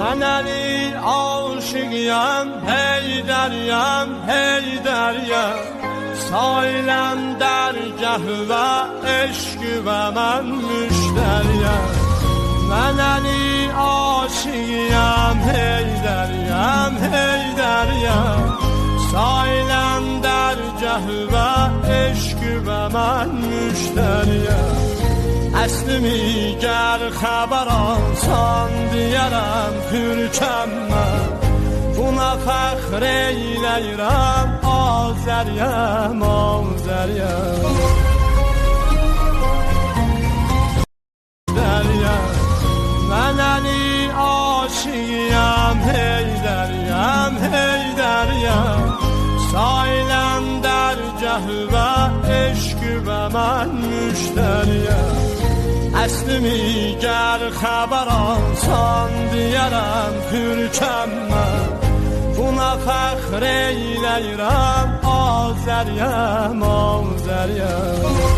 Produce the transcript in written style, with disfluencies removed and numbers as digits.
من علی عاشقیم، هی دریم هی دریم، سایلم در قهوه عشق و من مشتریم. من علی عاشقیم، هی دریم هی دریم، سایلم در قهوه عشق و من مشتریم. اسلمی گر خبران سان دیرم پürkəm mən, buna fəxr eyləyirəm, Azəriyəm, Azəriyəm. Mən Əli aşığıyam, hey dəriyəm, hey dəriyəm, sailəm dərgəhvə, eşq və mən müştəriyəm. Əslimi gəl xəbər alsan deyərəm pürkəm mən, buna fəxr eyləyirəm, Azəriyəm, Azəriyəm.